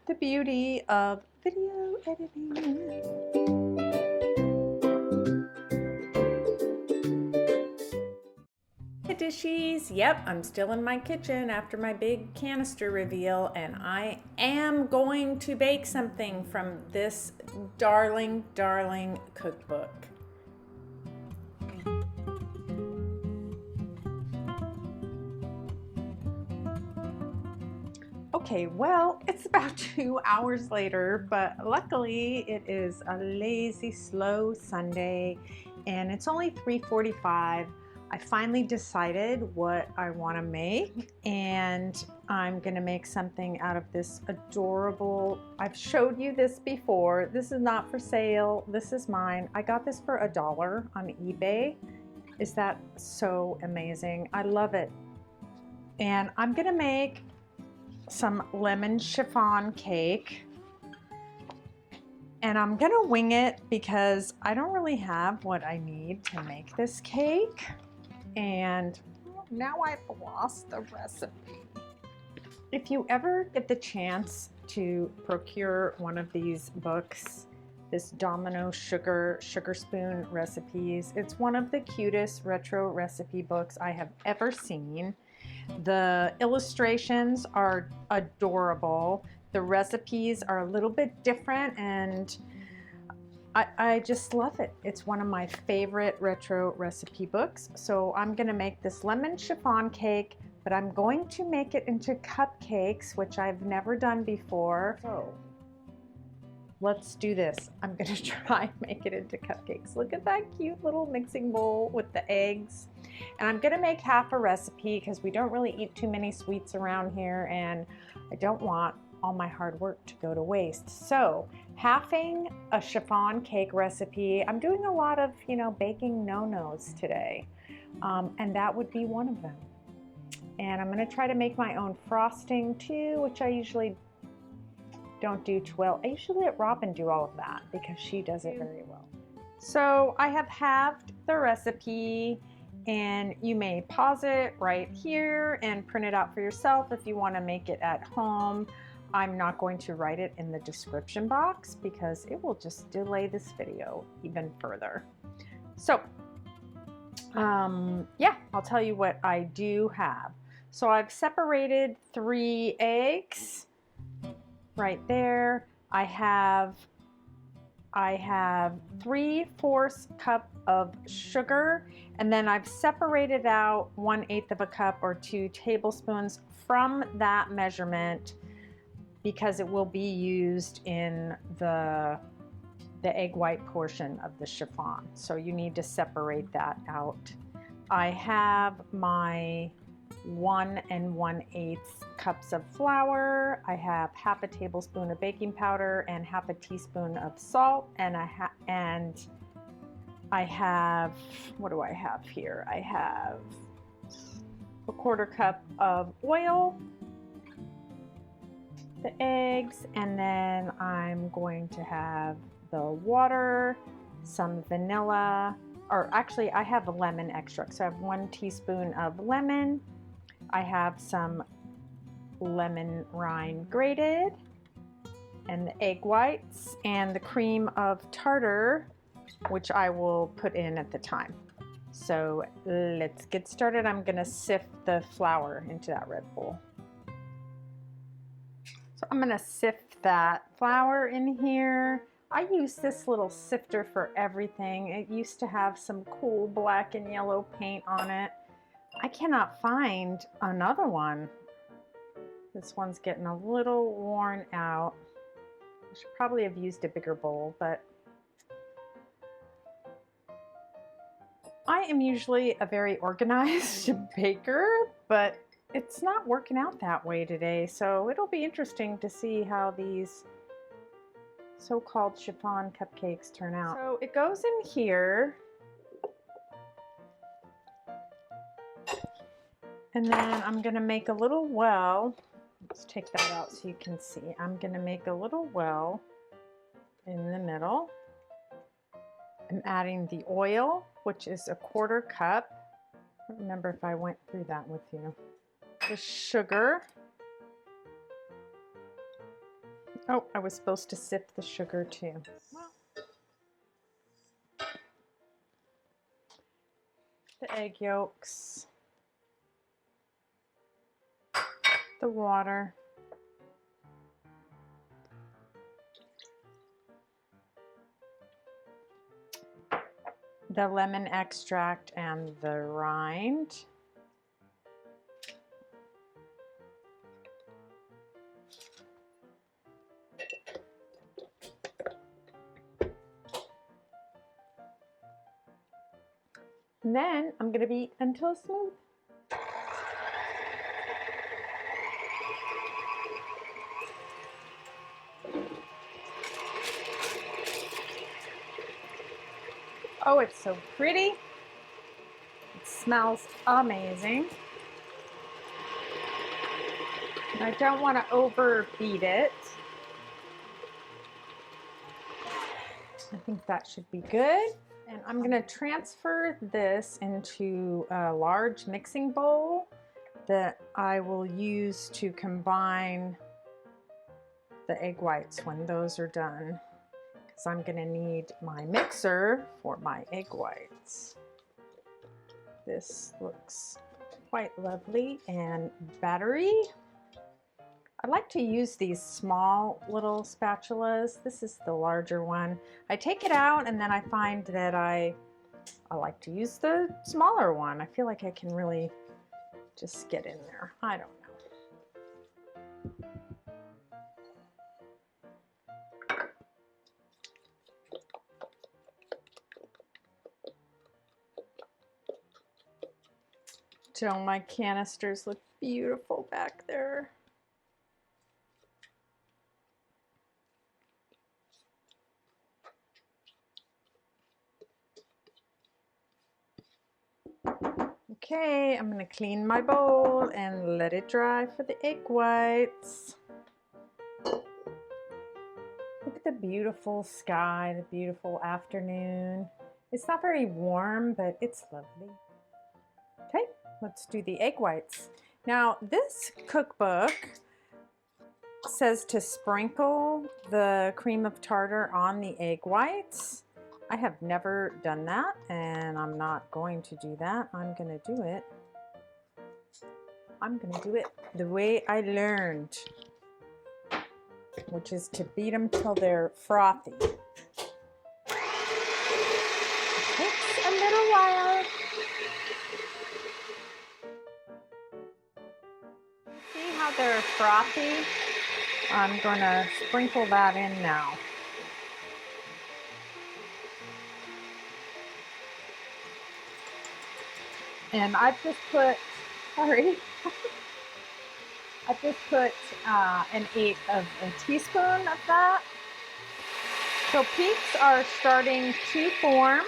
The beauty of video editing. Hiya Dishies. Yep, I'm still in my kitchen after my big canister reveal, and I am going to bake something from this darling cookbook. Okay, well, it's about 2 hours later, but luckily it is a lazy, slow Sunday, and it's only 3:45. I finally decided what I want to make, and I'm gonna make something out of this adorable, I've showed you this before. This is not for sale. This is mine. I got this for $1 on eBay. Is that so amazing? I love it. And I'm gonna make some lemon chiffon cake, and I'm gonna wing it because I don't really have what I need to make this cake, and now I've lost the recipe. If you ever get the chance to procure one of these books, this Domino Sugar Spoon Recipes, it's one of the cutest retro recipe books I have ever seen. The illustrations are adorable. The recipes are a little bit different, and I just love it. It's one of my favorite retro recipe books. So I'm gonna make this lemon chiffon cake, but I'm going to make it into cupcakes, which I've never done before. So let's do this. I'm gonna try and make it into cupcakes. Look at that cute little mixing bowl with the eggs. And I'm gonna make half a recipe because we don't really eat too many sweets around here, and I don't want all my hard work to go to waste. So halving a chiffon cake recipe, I'm doing a lot of, baking no-nos today. And that would be one of them. And I'm gonna try to make my own frosting too, which I usually don't do too well. I usually let Robin do all of that because she does it very well. So I have halved the recipe, and you may pause it right here and print it out for yourself if you want to make it at home. I'm not going to write it in the description box because it will just delay this video even further. So yeah, I'll tell you what I do have. So I've separated 3 eggs right there. I have 3/4 cup of sugar, and then I've separated out 1/8 of a cup or 2 tablespoons from that measurement because it will be used in the egg white portion of the chiffon. So you need to separate that out. I have my 1 1/8 cups of flour. I have half a tablespoon of baking powder and half a teaspoon of salt, and I have, what do I have here? I have a 1/4 cup of oil, the eggs, and then I'm going to have the water, some vanilla, or actually I have a lemon extract. So I have 1 teaspoon of lemon. I have some lemon rind grated, and the egg whites, and the cream of tartar, which I will put in at the time. So let's get started. I'm gonna sift the flour into that red bowl. So I'm gonna sift that flour in here. I use this little sifter for everything. It used to have some cool black and yellow paint on it. I cannot find another one. This one's getting a little worn out. I should probably have used a bigger bowl, but I am usually a very organized baker, but it's not working out that way today. So it'll be interesting to see how these so-called chiffon cupcakes turn out. So it goes in here. And then I'm gonna make a little well. Let's take that out so you can see. I'm gonna make a little well in the middle. I'm adding the oil, which is a 1/4 cup. I don't remember if I went through that with you. The sugar. Oh, I was supposed to sift the sugar too. Well, the egg yolks, the water, the lemon extract and the rind. And then I'm going to beat until it's smooth. Oh, it's so pretty. It smells amazing. And I don't want to overbeat it. I think that should be good. And I'm going to transfer this into a large mixing bowl that I will use to combine the egg whites when those are done, because I'm going to need my mixer for my egg whites. This looks quite lovely and battery. I like to use these small little spatulas. This is the larger one. I take it out and then I find that I like to use the smaller one. I feel like I can really just get in there. I don't know. Don't my canisters look beautiful back there? Okay, I'm gonna clean my bowl and let it dry for the egg whites. Look at the beautiful sky, the beautiful afternoon. It's not very warm, but it's lovely. Okay, let's do the egg whites. Now, this cookbook says to sprinkle the cream of tartar on the egg whites. I have never done that, and I'm not going to do that. I'm gonna do it the way I learned, which is to beat them till they're frothy. It takes a little while. See how they're frothy? I'm gonna sprinkle that in now. And I've just put, sorry, I've just put an eighth of a teaspoon of that. So peaks are starting to form.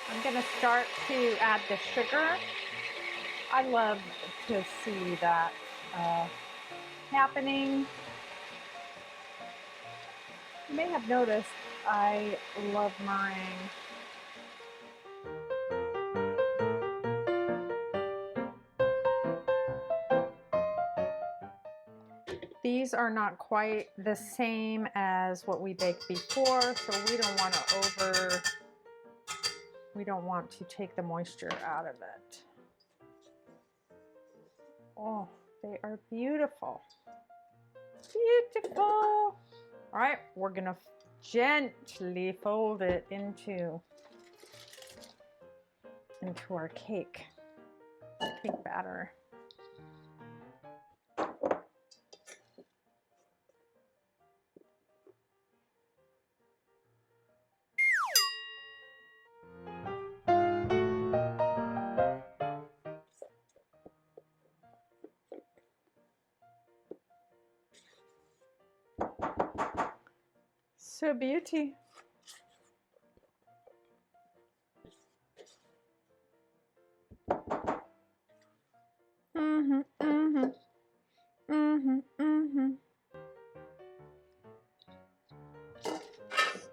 I'm gonna start to add the sugar. I love to see that happening. You may have noticed I love meringue. These are not quite the same as what we baked before, so we don't want to take the moisture out of it. Oh, they are beautiful. Beautiful. All right, we're gonna gently fold it into our cake batter. So beauty.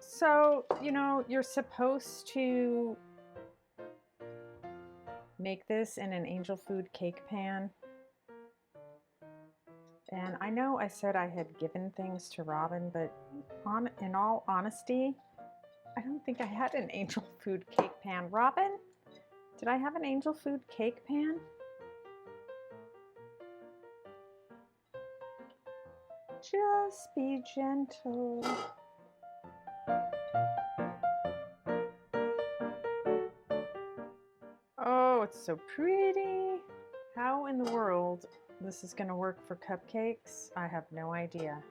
So, you know, you're supposed to make this in an angel food cake pan. And I know I said I had given things to Robin, but in all honesty, I don't think I had an angel food cake pan. Robin, did I have an angel food cake pan? Just be gentle. Oh, it's so pretty. How in the world this is going to work for cupcakes, I have no idea.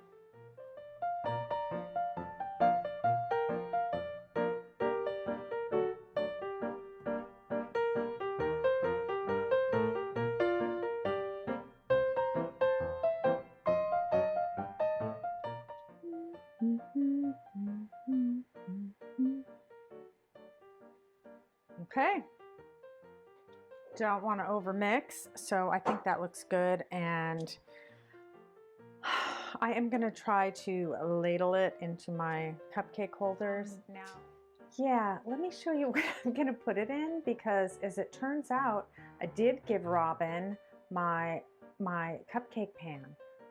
Okay. Don't want to overmix, so I think that looks good, and I am going to try to ladle it into my cupcake holders now. Yeah, let me show you what I'm going to put it in, because as it turns out, I did give Robin my cupcake pan.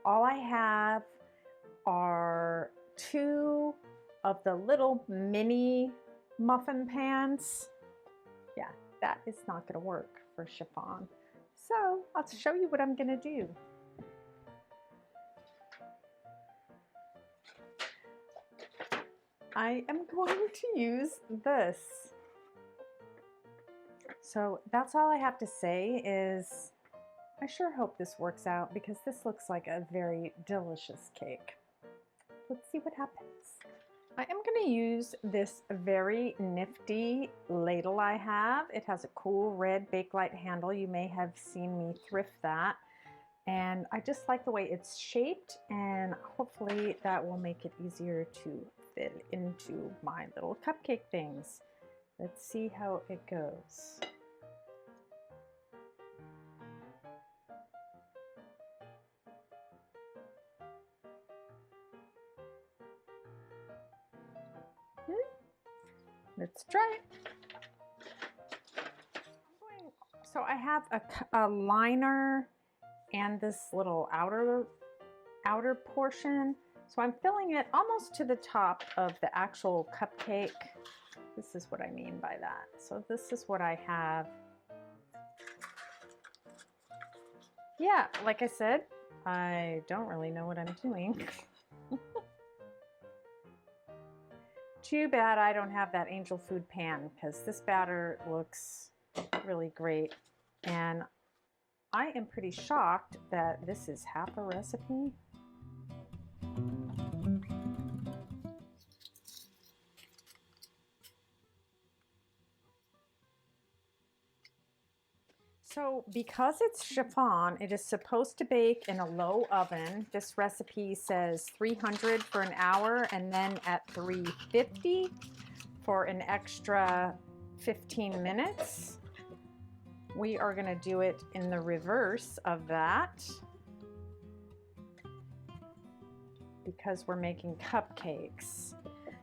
All I have are 2 of the little mini muffin pans. Yeah, that is not going to work for chiffon. So I'll show you what I'm going to do. I am going to use this. So that's all I have to say is I sure hope this works out, because this looks like a very delicious cake. Let's see what happens. I am going to use this very nifty ladle I have. It has a cool red Bakelite handle. You may have seen me thrift that. And I just like the way it's shaped, and hopefully that will make it easier to fit into my little cupcake things. Let's see how it goes. Let's try it. So I have a liner and this little outer portion. So I'm filling it almost to the top of the actual cupcake. This is what I mean by that. So this is what I have. Yeah, like I said, I don't really know what I'm doing. Too bad I don't have that angel food pan, because this batter looks really great. And I am pretty shocked that this is half a recipe. So because it's chiffon, it is supposed to bake in a low oven. This recipe says 300 for an hour, and then at 350 for an extra 15 minutes. We are going to do it in the reverse of that, because we're making cupcakes.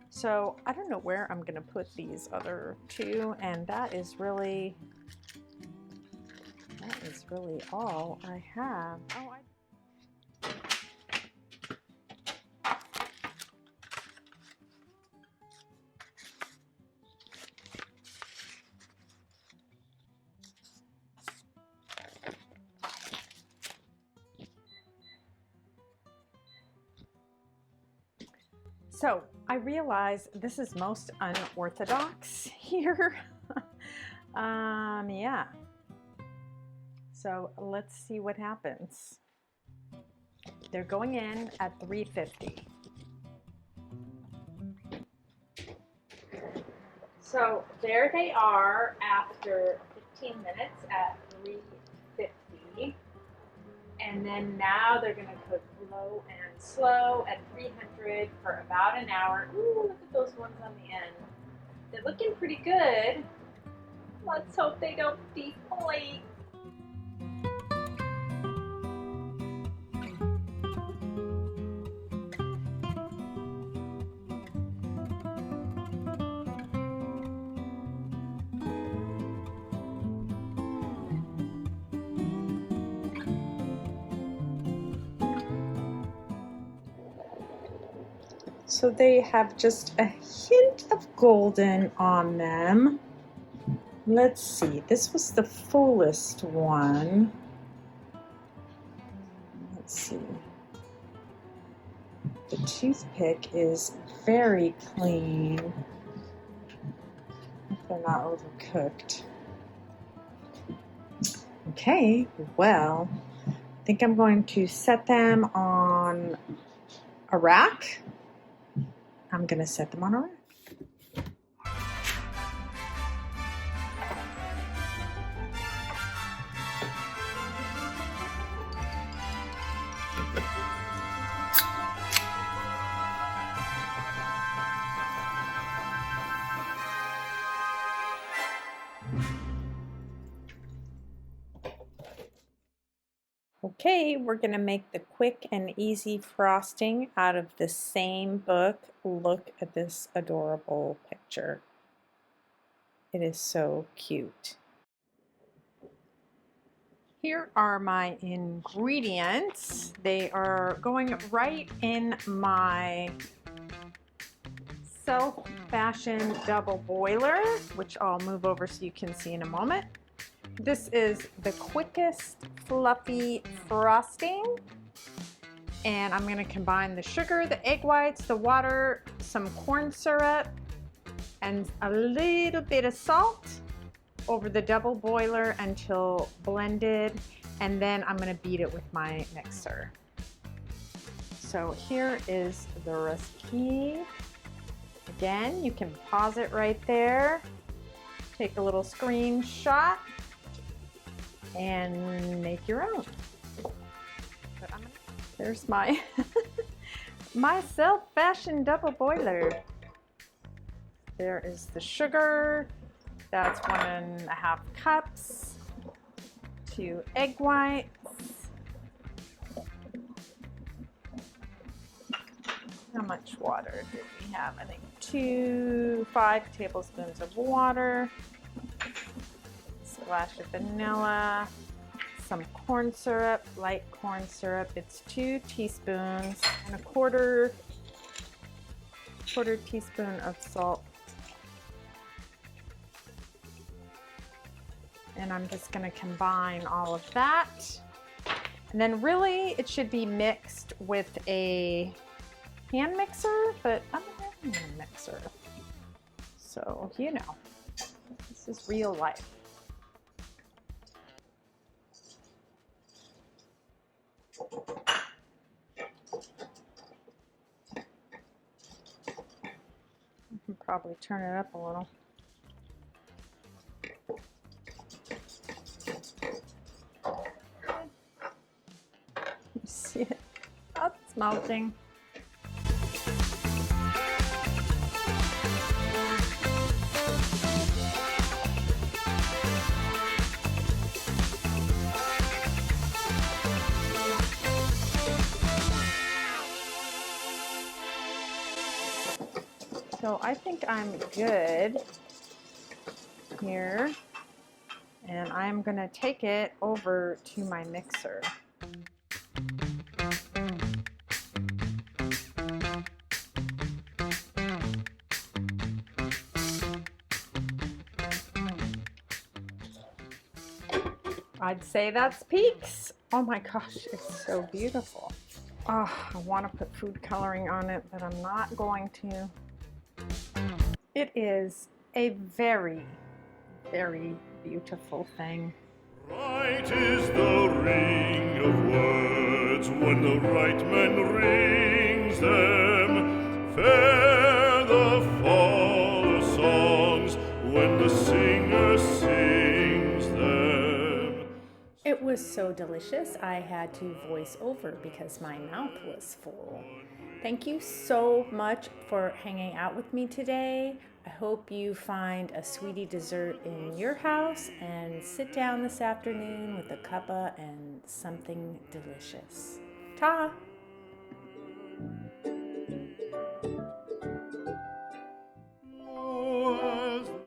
So I don't know where I'm going to put these other 2, and that is really all I have. Oh, so I realize this is most unorthodox here. Yeah. So let's see what happens. They're going in at 350. So there they are after 15 minutes at 350. And then now they're going to cook low and slow at 300 for about an hour. Ooh, look at those ones on the end. They're looking pretty good. Let's hope they don't deflate. so they have just a hint of golden on them. Let's see, this was the fullest one. Let's see. The toothpick is very clean. If they're not overcooked. Okay, well, I think I'm going to set them on a rack. I'm going to set them on a rack. Okay, we're going to make the quick and easy frosting out of the same book. Look at this adorable picture. It is so cute. Here are my ingredients. They are going right in my self-fashioned double boiler, which I'll move over so you can see in a moment. This is the quickest fluffy frosting, and I'm going to combine the sugar, the egg whites, the water, some corn syrup, and a little bit of salt over the double boiler until blended, and then I'm going to beat it with my mixer. So here is the recipe. Again, you can pause it right there, take a little screenshot, and make your own. There's my my self-fashioned double boiler. There is the sugar. That's 1.5 cups. 2 egg whites. How much water did we have? I think 5 tablespoons of water. Splash of vanilla, some corn syrup, light corn syrup. It's 2 teaspoons and a quarter teaspoon of salt. And I'm just going to combine all of that. And then really it should be mixed with a hand mixer, but I'm a hand mixer. So, you know, this is real life. You can probably turn it up a little. You see it? Oh, it's melting. So I think I'm good here, and I'm going to take it over to my mixer. I'd say that's peaks. Oh my gosh, it's so beautiful. Oh, I want to put food coloring on it, but I'm not going to. It is a very, very beautiful thing. Right is the ring of words when the right man rings them. Fair the fall of songs when the singer sings them. It was so delicious, I had to voice over because my mouth was full. Thank you so much for hanging out with me today. I hope you find a sweetie dessert in your house and sit down this afternoon with a cuppa and something delicious. Ta!